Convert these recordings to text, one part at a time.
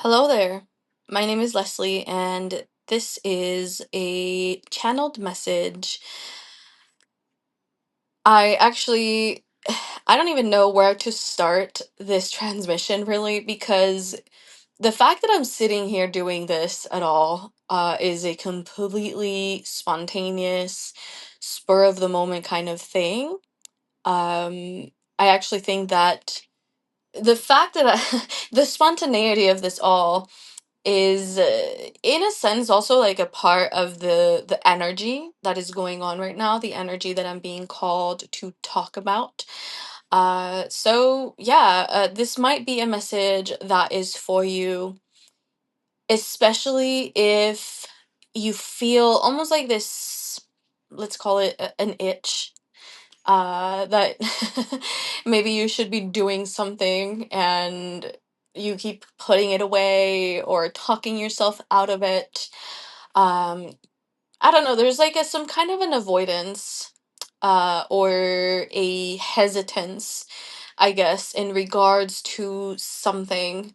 Hello there. My name is Leslie, and this is a channeled message. I actually, I don't even know where to start this transmission really, because the fact that I'm sitting here doing this at all is a completely spontaneous, spur of the moment kind of thing. I actually think that the fact that the spontaneity of this all is in a sense also like a part of the energy that is going on right now, the energy that I'm being called to talk about. This might be a message that is for you, especially if you feel almost like this, let's call it an itch, that maybe you should be doing something and you keep putting it away or talking yourself out of it. Um, I don't know, there's like some kind of an avoidance or a hesitance, I guess, in regards to something.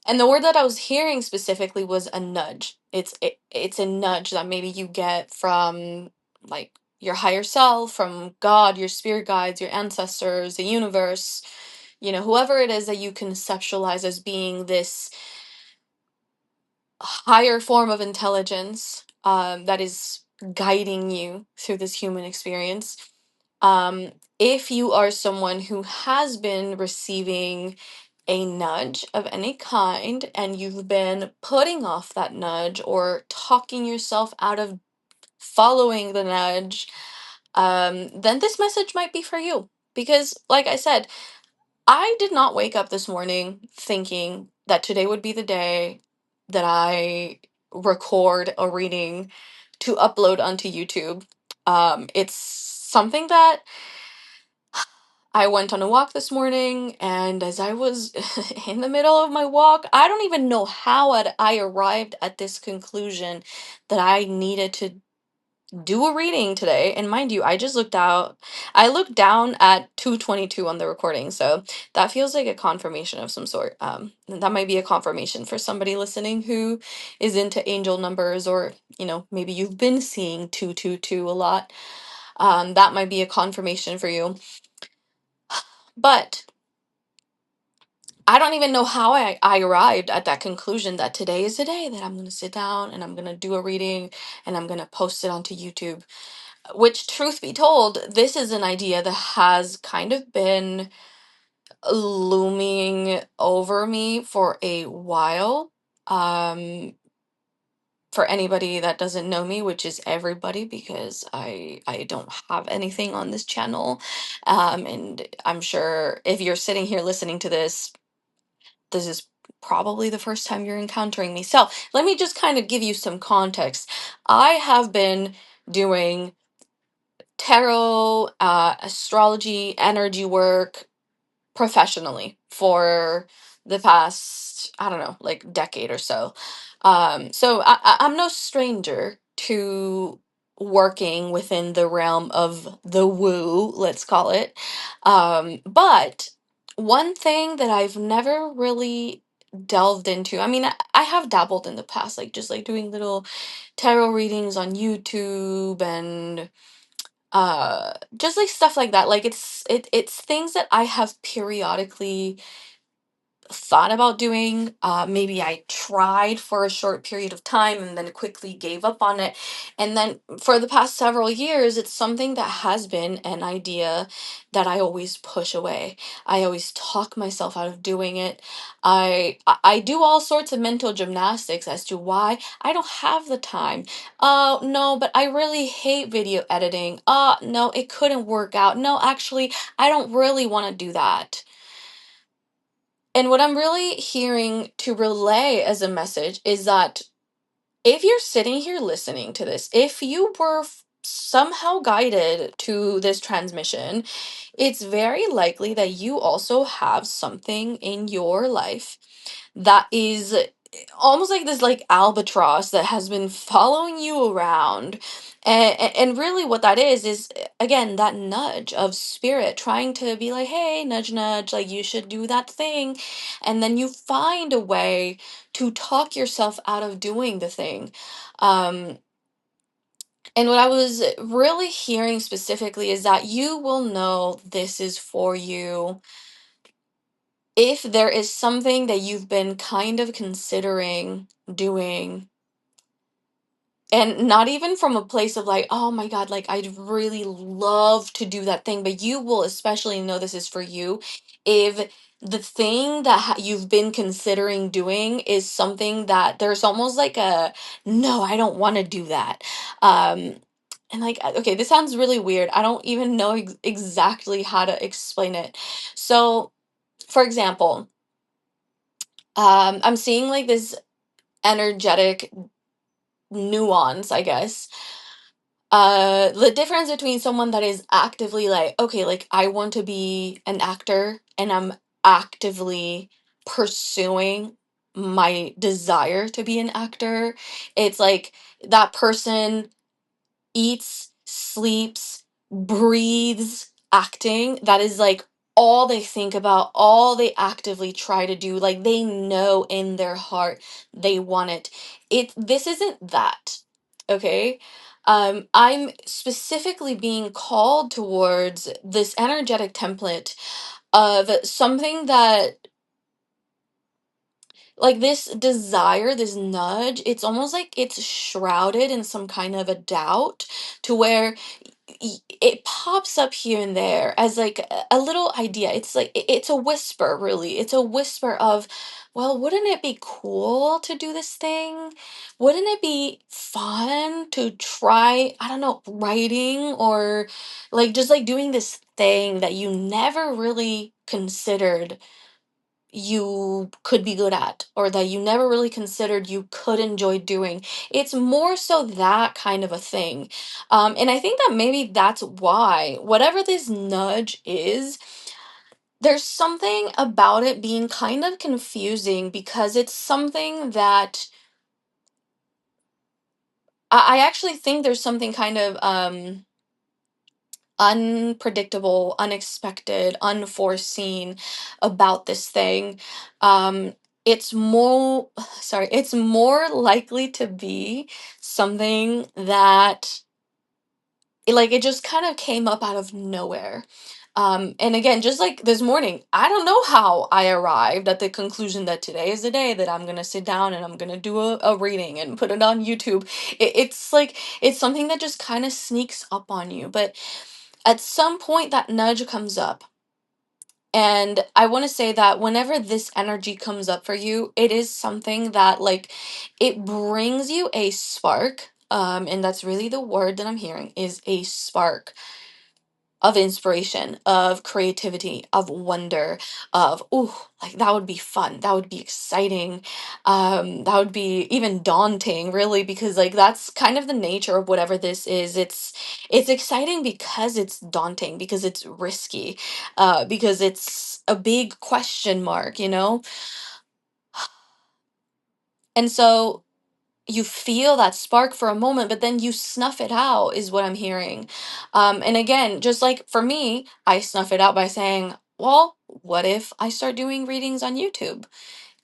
And the word that I was hearing specifically was a nudge. It's a nudge that maybe you get from like your higher self, from God, your spirit guides, your ancestors, the universe, whoever it is that you conceptualize as being this higher form of intelligence that is guiding you through this human experience. Um, if you are someone who has been receiving a nudge of any kind and you've been putting off that nudge or talking yourself out of following the nudge, then this message might be for you. Because, like I said, I did not wake up this morning thinking that today would be the day that I record a reading to upload onto YouTube. It's something that I went on a walk this morning, and as I was in the middle of my walk, I don't even know how I arrived at this conclusion that I needed to do a reading today. And mind you, I looked down at 2:22 on the recording, so that feels like a confirmation of some sort. That might be a confirmation for somebody listening who is into angel numbers, or maybe you've been seeing 222 a lot. That might be a confirmation for you. But I don't even know how I arrived at that conclusion that today is the day that I'm going to sit down and I'm going to do a reading and I'm going to post it onto YouTube. Which, truth be told, this is an idea that has kind of been looming over me for a while. Um, for anybody that doesn't know me, which is everybody, because I don't have anything on this channel, and I'm sure if you're sitting here listening to this is probably the first time you're encountering me. So let me just kind of give you some context. I have been doing tarot, astrology, energy work professionally for the past, I don't know, like decade or so. I'm no stranger to working within the realm of the woo, let's call it. But one thing that I've never really delved into, I mean, I have dabbled in the past, like just like doing little tarot readings on YouTube and just like stuff like that. Like it's things that I have periodically thought about doing. Maybe I tried for a short period of time and then quickly gave up on it. And then for the past several years, it's something that has been an idea that I always push away. I always talk myself out of doing it. I do all sorts of mental gymnastics as to why I don't have the time. Oh, no, but I really hate video editing. No, it couldn't work out. No, actually, I don't really want to do that. And what I'm really hearing to relay as a message is that if you're sitting here listening to this, if you were somehow guided to this transmission, it's very likely that you also have something in your life that is almost like this like albatross that has been following you around. And really what that is again, that nudge of spirit trying to be like, hey, nudge, nudge, like you should do that thing. And then you find a way to talk yourself out of doing the thing. Um, and what I was really hearing specifically is that you will know this is for you if there is something that you've been kind of considering doing, and not even from a place of like, oh my God, like I'd really love to do that thing, but you will especially know this is for you if the thing that you've been considering doing is something that there's almost like a no, I don't want to do that. Um, and like, okay, this sounds really weird. I don't even know exactly how to explain it. So, for example, I'm seeing like this energetic nuance, I guess. The difference between someone that is actively like, okay, like I want to be an actor and I'm actively pursuing my desire to be an actor. It's like that person eats, sleeps, breathes acting. That is like all they think about, all they actively try to do. Like they know in their heart they want it. This isn't that. Okay? I'm specifically being called towards this energetic template of something that like this desire, this nudge, it's almost like it's shrouded in some kind of a doubt to where it pops up here and there as like a little idea. It's like it's a whisper, really. It's a whisper of, well, wouldn't it be cool to do this thing? Wouldn't it be fun to try, I don't know, writing or like just like doing this thing that you never really considered you could be good at or that you never really considered you could enjoy doing. It's more so that kind of a thing. And I think that maybe that's why, whatever this nudge is, there's something about it being kind of confusing because it's something that I actually think there's something kind of unpredictable, unexpected, unforeseen about this thing. It's more, sorry, it's more likely to be something that like it just kind of came up out of nowhere. And again, just like this morning, I don't know how I arrived at the conclusion that today is the day that I'm gonna sit down and I'm gonna do a reading and put it on YouTube. It's like it's something that just kind of sneaks up on you. But at some point that nudge comes up, and I want to say that whenever this energy comes up for you, it is something that like it brings you a spark, and that's really the word that I'm hearing is a spark of inspiration, of creativity, of wonder, of ooh, like that would be fun, that would be exciting, that would be even daunting, really, because like that's kind of the nature of whatever this is. It's exciting because it's daunting, because it's risky, because it's a big question mark, you know? And so you feel that spark for a moment, but then you snuff it out, is what I'm hearing. And again, just like for me, I snuff it out by saying, well, what if I start doing readings on YouTube?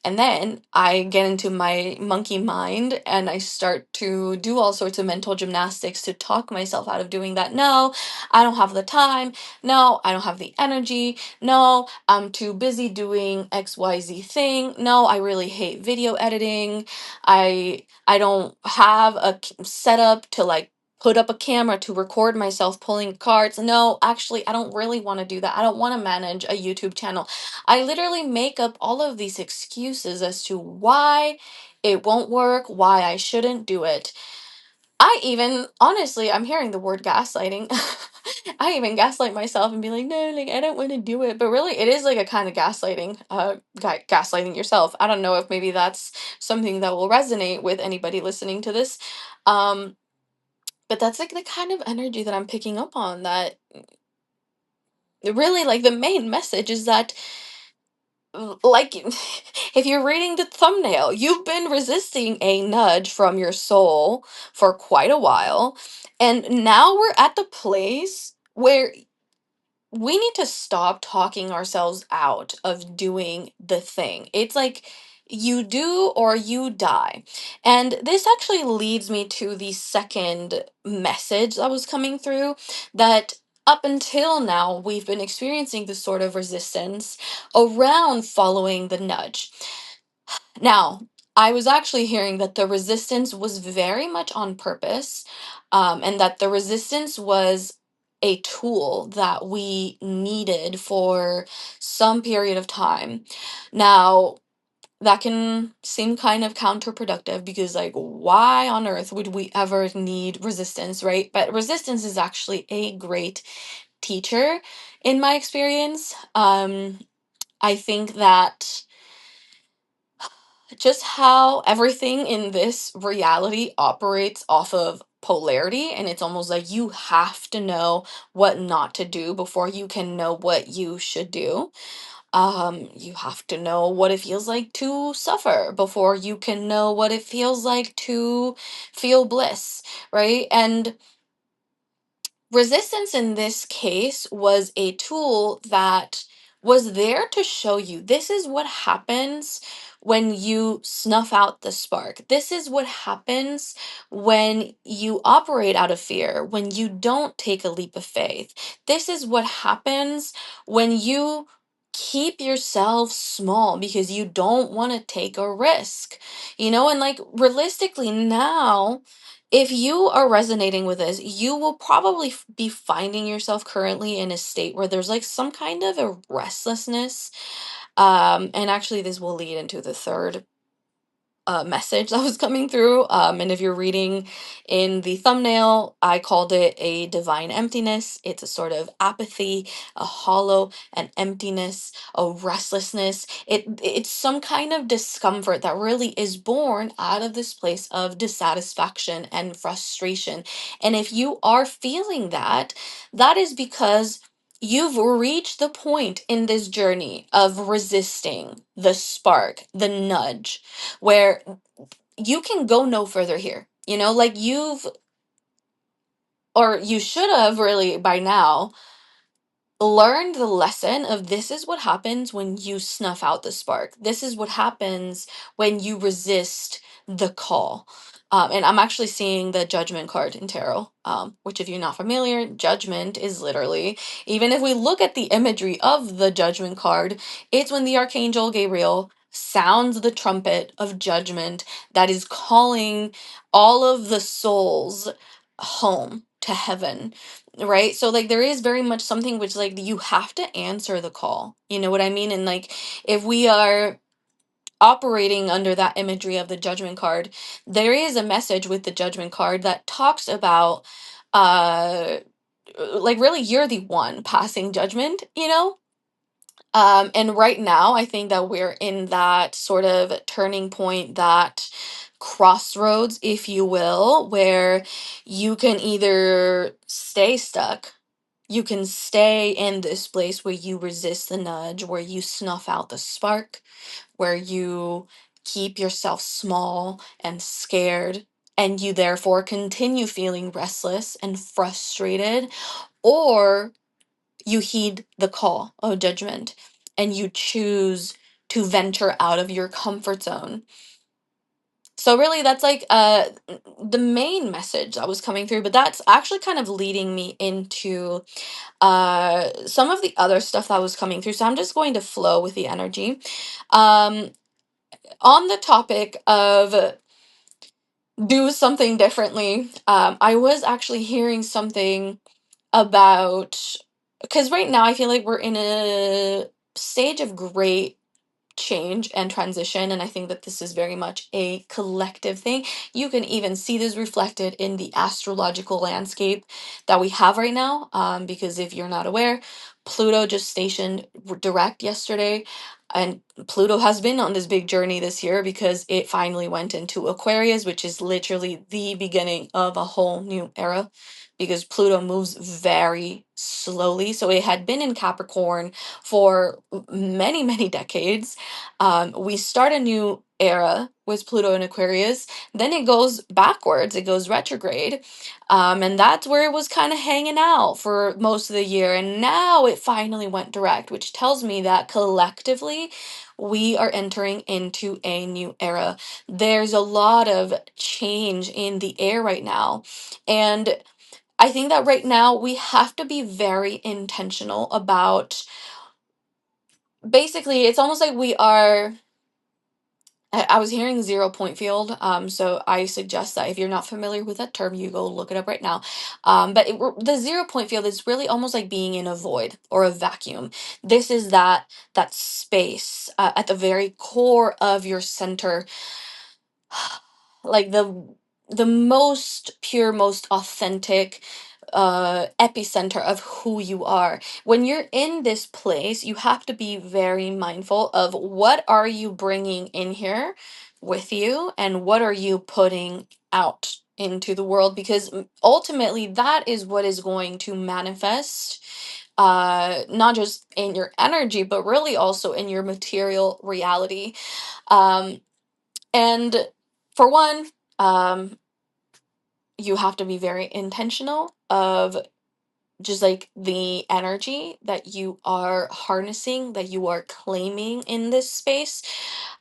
And then I get into my monkey mind and I start to do all sorts of mental gymnastics to talk myself out of doing that. No, I don't have the time. No, I don't have the energy. No, I'm too busy doing XYZ thing. No, I really hate video editing. I don't have a setup to like put up a camera to record myself pulling cards. No, actually, I don't really want to do that. I don't want to manage a YouTube channel. I literally make up all of these excuses as to why it won't work, why I shouldn't do it. I even, honestly, I'm hearing the word gaslighting. I even gaslight myself and be like, no, like, I don't want to do it. But really, it is like a kind of gaslighting, gaslighting yourself. I don't know if maybe that's something that will resonate with anybody listening to this. Um, but that's like the kind of energy that I'm picking up on, that really like the main message is that like if you're reading the thumbnail, you've been resisting a nudge from your soul for quite a while, and now we're at the place where we need to stop talking ourselves out of doing the thing. It's like you do or you die. And this actually leads me to the second message that was coming through, that up until now we've been experiencing this sort of resistance around following the nudge. Now, I was actually hearing that the resistance was very much on purpose, and that the resistance was a tool that we needed for some period of time. Now, that can seem kind of counterproductive because, like, why on earth would we ever need resistance, right? But resistance is actually a great teacher in my experience. I think that just how everything in this reality operates off of polarity, and it's almost like you have to know what not to do before you can know what you should do. You have to know what it feels like to suffer before you can know what it feels like to feel bliss, right? And resistance in this case was a tool that was there to show you this is what happens when you snuff out the spark. This is what happens when you operate out of fear, when you don't take a leap of faith. This is what happens when you keep yourself small because you don't want to take a risk. And like realistically now, if you are resonating with this, you will probably be finding yourself currently in a state where there's like some kind of a restlessness. And actually, this will lead into the third message that was coming through. And if you're reading in the thumbnail, I called it a divine emptiness. It's a sort of apathy, a hollow, an emptiness, a restlessness. It's some kind of discomfort that really is born out of this place of dissatisfaction and frustration. And if you are feeling that, that is because you've reached the point in this journey of resisting the spark, the nudge, where you can go no further here. Like you should have really by now learned the lesson of this is what happens when you snuff out the spark. This is what happens when you resist the call. And I'm actually seeing the judgment card in tarot, which, if you're not familiar, judgment is literally, even if we look at the imagery of the judgment card, it's when the archangel Gabriel sounds the trumpet of judgment that is calling all of the souls home to heaven, right? So like there is very much something which like you have to answer the call, you know what I mean? And like if we are operating under that imagery of the judgment card, there is a message with the judgment card that talks about uh like really you're the one passing judgment, and right now I think that we're in that sort of turning point, that crossroads, if you will, where you can either stay stuck, you can stay in this place where you resist the nudge, where you snuff out the spark, where you keep yourself small and scared, and you therefore continue feeling restless and frustrated, or you heed the call of judgment and you choose to venture out of your comfort zone. So really that's like the main message that was coming through, but that's actually kind of leading me into some of the other stuff that was coming through. So I'm just going to flow with the energy. Um on the topic of do something differently, I was actually hearing something about, because right now I feel like we're in a stage of great change and transition, and I think that this is very much a collective thing. You can even see this reflected in the astrological landscape that we have right now, because if you're not aware, Pluto just stationed direct yesterday, and Pluto has been on this big journey this year because it finally went into Aquarius, which is literally the beginning of a whole new era, because Pluto moves very slowly. So it had been in Capricorn for many, many decades. We start a new era with Pluto and Aquarius. Then it goes backwards, it goes retrograde. And that's where it was kind of hanging out for most of the year. And now it finally went direct, which tells me that collectively we are entering into a new era. There's a lot of change in the air right now. And I think that right now we have to be very intentional about, basically, it's almost like we are. I was hearing 0 point field, so I suggest that if you're not familiar with that term, you go look it up right now. But the 0 point field is really almost like being in a void or a vacuum. This is that space at the very core of your center, like the most pure, most authentic epicenter of who you are. When you're in this place, you have to be very mindful of what are you bringing in here with you and what are you putting out into the world, because ultimately that is what is going to manifest, not just in your energy but really also in your material reality. Um and for one, um you have to be very intentional of just like the energy that you are harnessing, that you are claiming in this space.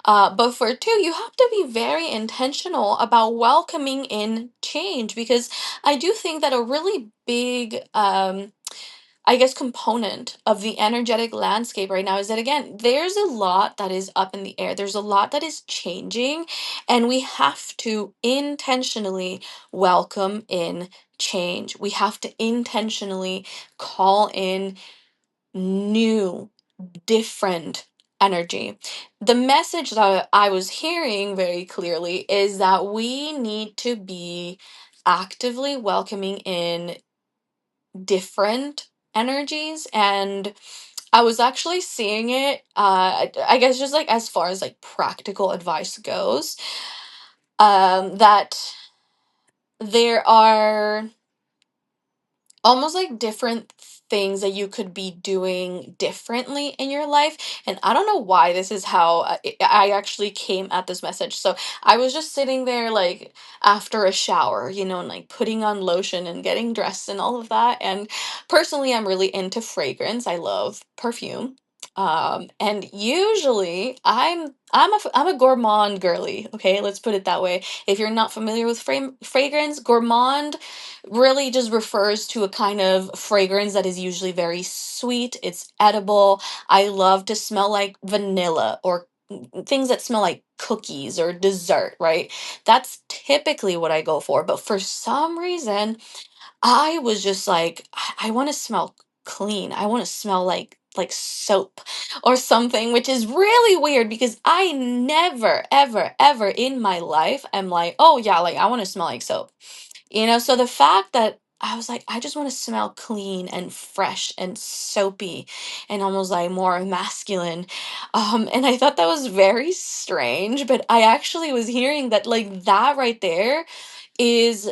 But for two, you have to be very intentional about welcoming in change, because I do think that a really big, I guess, component of the energetic landscape right now is that, again, there's a lot that is up in the air. There's a lot that is changing, and we have to intentionally welcome in change. We have to intentionally call in new, different energy. The message that I was hearing very clearly is that we need to be actively welcoming in different energies. And I was actually seeing it, I guess, just like as far as like practical advice goes, that there are almost like different things that you could be doing differently in your life. And I don't know why this is how I actually came at this message. So I was just sitting there like after a shower, and like putting on lotion and getting dressed and all of that. And personally, I'm really into fragrance. I love perfume. And usually I'm a gourmand girly. Okay, let's put it that way. If you're not familiar with fragrance, gourmand really just refers to a kind of fragrance that is usually very sweet. It's edible. I love to smell like vanilla or things that smell like cookies or dessert, right? That's typically what I go for. But for some reason, I was just like, I want to smell clean. I want to smell like soap or something, which is really weird because I never ever ever in my life am like, oh yeah, like I want to smell like soap. So the fact that I was like, I just want to smell clean and fresh and soapy and almost like more masculine. And I thought that was very strange, but I actually was hearing that like that right there is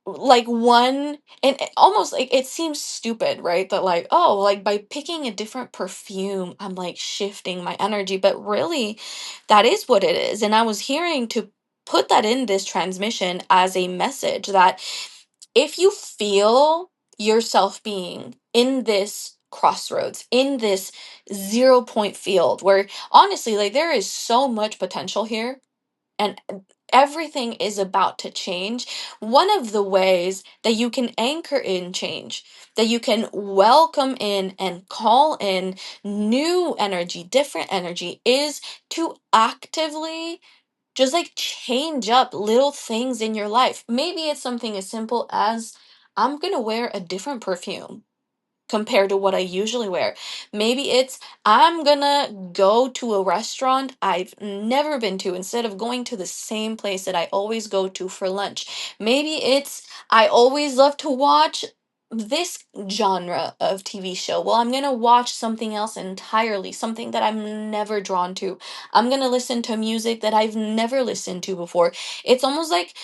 like one, and almost like it seems stupid, right? That like, oh, like by picking a different perfume I'm like shifting my energy, but really that is what it is. And I was hearing to put that in this transmission as a message that if you feel yourself being in this crossroads, in this 0 point field where honestly like there is so much potential here, and everything is about to change. One of the ways that you can anchor in change, that you can welcome in and call in new energy, different energy, is to actively just like change up little things in your life. Maybe it's something as simple as I'm going to wear a different perfume compared to what I usually wear. Maybe it's I'm gonna go to a restaurant I've never been to instead of going to the same place that I always go to for lunch. Maybe it's I always love to watch this genre of TV show. Well, I'm gonna watch something else entirely, something that I'm never drawn to. I'm gonna listen to music that I've never listened to before. It's almost like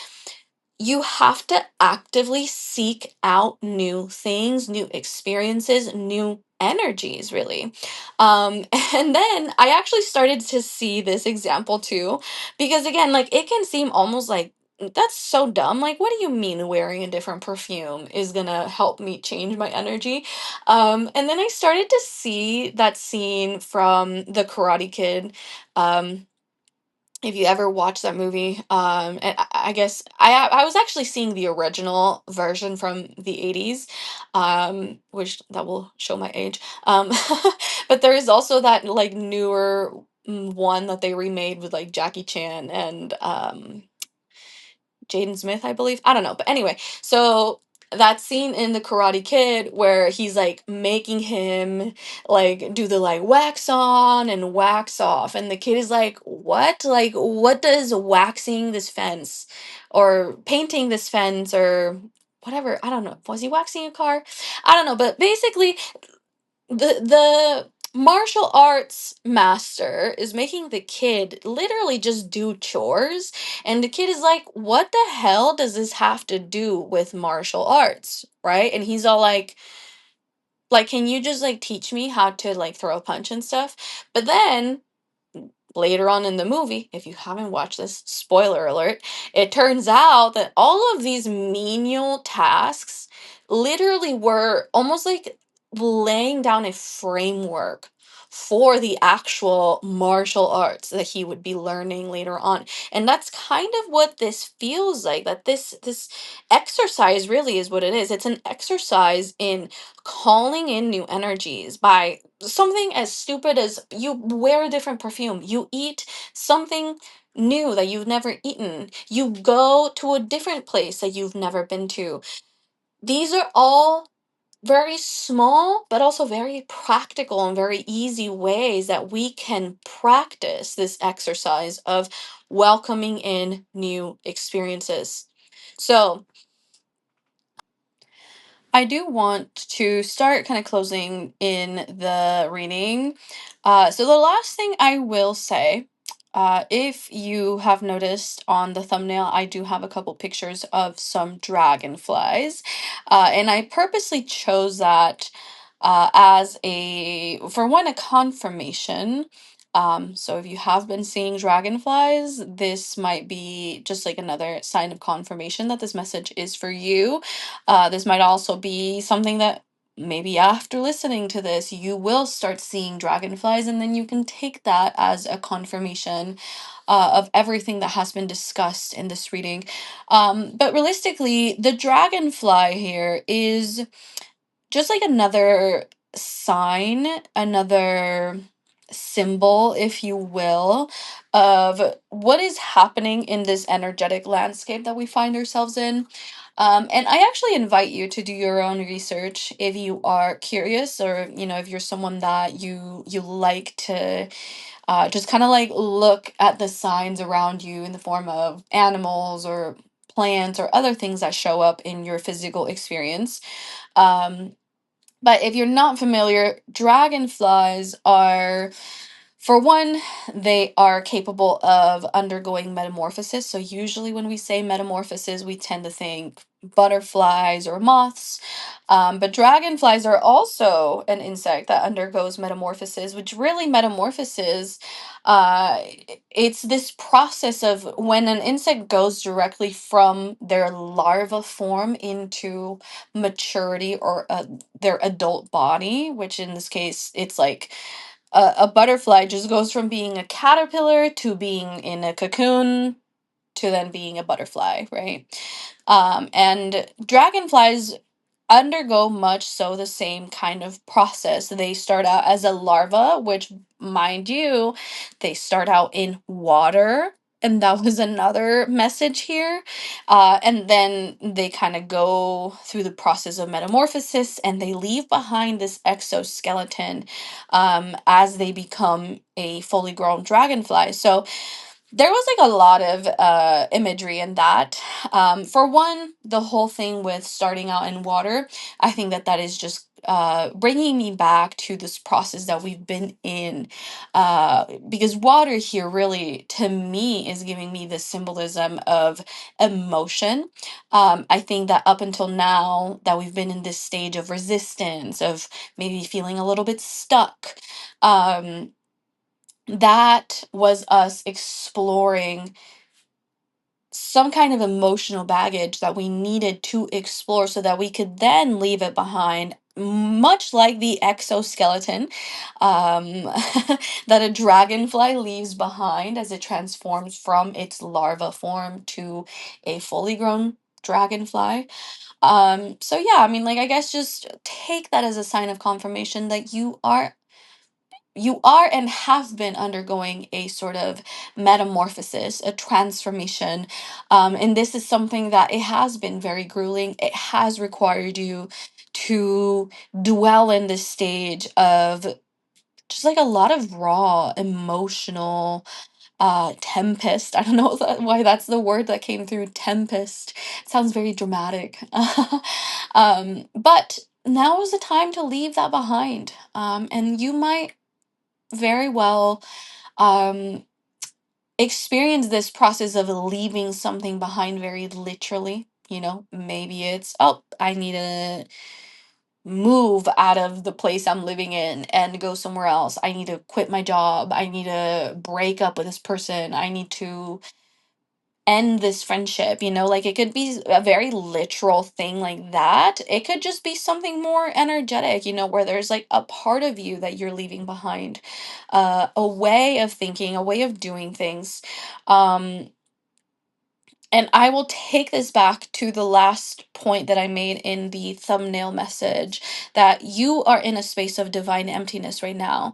you have to actively seek out new things, new experiences, new energies, really. And then I actually started to see this example too, because again, like it can seem almost like that's so dumb. Like, what do you mean wearing a different perfume is gonna help me change my energy? And then I started to see that scene from The Karate Kid. If you ever watched that movie, and I guess I was actually seeing the original version from the 80s, which that will show my age. But there is also that like newer one that they remade with like Jackie Chan and Jaden Smith, I believe. I don't know. But anyway, so that scene in The Karate Kid where he's like making him like do the like wax on and wax off. And the kid is like, what? Like, what does waxing this fence or painting this fence or whatever? I don't know. Was he waxing a car? I don't know. But basically, the martial arts master is making the kid literally just do chores, and the kid is like, what the hell does this have to do with martial arts, right? And he's all like, can you just like teach me how to like throw a punch and stuff? But then later on in the movie, if you haven't watched this, spoiler alert, it turns out that all of these menial tasks literally were almost like laying down a framework for the actual martial arts that he would be learning later on. And that's kind of what this feels like, that this exercise really is what it is. It's an exercise in calling in new energies by something as stupid as you wear a different perfume, you eat something new that you've never eaten, you go to a different place that you've never been to. These are all very small, but also very practical and very easy ways that we can practice this exercise of welcoming in new experiences. So, I do want to start kind of closing in the reading. So, the last thing I will say, if you have noticed on the thumbnail, I do have a couple pictures of some dragonflies. And I purposely chose that as for one, a confirmation. So if you have been seeing dragonflies, this might be just like another sign of confirmation that this message is for you. This might also be something that maybe after listening to this, you will start seeing dragonflies, and then you can take that as a confirmation of everything that has been discussed in this reading. But realistically, the dragonfly here is just like another sign, another symbol, if you will, of what is happening in this energetic landscape that we find ourselves in. And I actually invite you to do your own research if you are curious, or if you're someone that you like to just kind of like look at the signs around you in the form of animals or plants or other things that show up in your physical experience. Um, but if you're not familiar, dragonflies are, for one, they are capable of undergoing metamorphosis. So, usually, when we say metamorphosis, we tend to think butterflies or moths. But dragonflies are also an insect that undergoes metamorphosis, which really metamorphosis, it's this process of when an insect goes directly from their larva form into maturity or their adult body, which in this case, it's like a butterfly just goes from being a caterpillar to being in a cocoon to then being a butterfly, right? And dragonflies undergo much so the same kind of process. They start out as a larva, which, mind you, they start out in water. And that was another message here. And then they kind of go through the process of metamorphosis and they leave behind this exoskeleton as they become a fully grown dragonfly. So, there was like a lot of imagery in that. For one, the whole thing with starting out in water, I think that that is just bringing me back to this process that we've been in, because water here really to me is giving me the symbolism of emotion. I think that up until now that we've been in this stage of resistance, of maybe feeling a little bit stuck, um, that was us exploring some kind of emotional baggage that we needed to explore so that we could then leave it behind, much like the exoskeleton, um, that a dragonfly leaves behind as it transforms from its larva form to a fully grown dragonfly. So yeah, I mean, like, I guess just take that as a sign of confirmation that you are and have been undergoing a sort of metamorphosis, a transformation. And this is something that it has been very grueling. It has required you to dwell in this stage of just like a lot of raw emotional tempest. I don't know why that's the word that came through, tempest. It sounds very dramatic. But now is the time to leave that behind. And you might very well um, experience this process of leaving something behind very literally. Maybe it's, oh, I need to move out of the place I'm living in and go somewhere else. I need to quit my job. I need to break up with this person. I need to end this friendship. Like, it could be a very literal thing like that. It could just be something more energetic, where there's like a part of you that you're leaving behind, a way of thinking, a way of doing things. um and I will take this back to the last point that I made in the thumbnail message, that you are in a space of divine emptiness right now.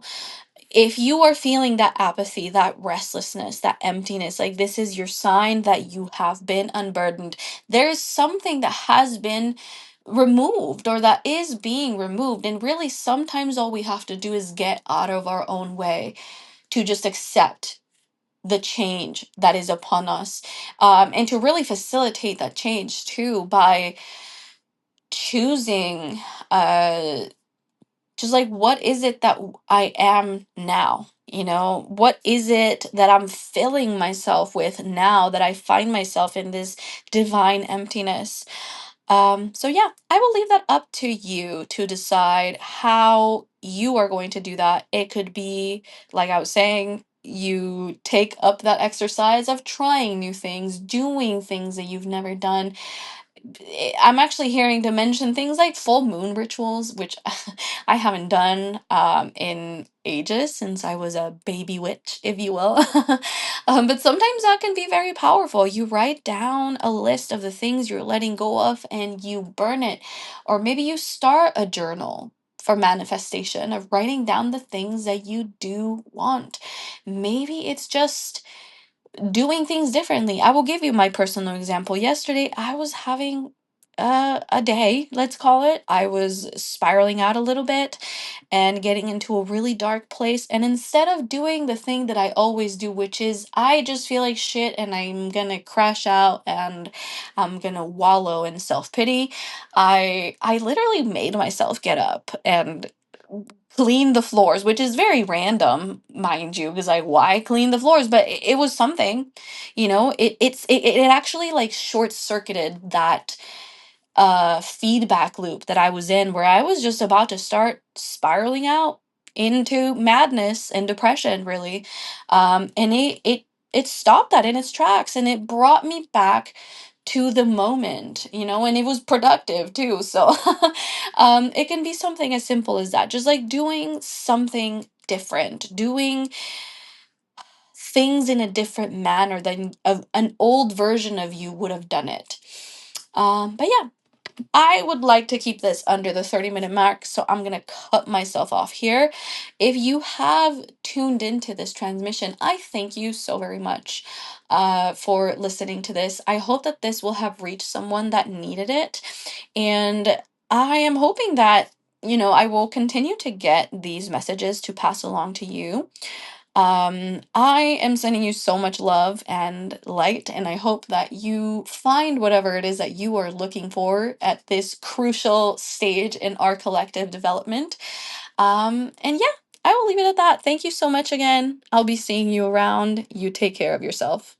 If you are feeling that apathy, that restlessness, that emptiness, like, this is your sign that you have been unburdened. There is something that has been removed or that is being removed. And really, sometimes all we have to do is get out of our own way to just accept the change that is upon us, and to really facilitate that change too by choosing, uh, just like, what is it that I am now? What is it that I'm filling myself with now that I find myself in this divine emptiness? So yeah, I will leave that up to you to decide how you are going to do that. It could be, like I was saying, you take up that exercise of trying new things, doing things that you've never done. I'm actually hearing to mention things like full moon rituals, which I haven't done in ages, since I was a baby witch, if you will. But sometimes that can be very powerful. You write down a list of the things you're letting go of and you burn it. Or maybe you start a journal for manifestation of writing down the things that you do want. Maybe it's just doing things differently. I will give you my personal example. Yesterday, I was having a day, let's call it. I was spiraling out a little bit and getting into a really dark place. And instead of doing the thing that I always do, which is I just feel like shit and I'm gonna crash out and I'm gonna wallow in self-pity, I literally made myself get up and clean the floors, which is very random, mind you, because, like, why clean the floors? But it was something. It actually, like, short circuited that feedback loop that I was in, where I was just about to start spiraling out into madness and depression, really. And it stopped that in its tracks, and it brought me back to the moment, and it was productive too. So it can be something as simple as that, just like doing something different, doing things in a different manner than an old version of you would have done it. But yeah, I would like to keep this under the 30-minute mark, so I'm going to cut myself off here. If you have tuned into this transmission, I thank you so very much for listening to this. I hope that this will have reached someone that needed it. And I am hoping that, I will continue to get these messages to pass along to you. I am sending you so much love and light, and I hope that you find whatever it is that you are looking for at this crucial stage in our collective development. And yeah, I will leave it at that. Thank you so much again. I'll be seeing you around. You take care of yourself.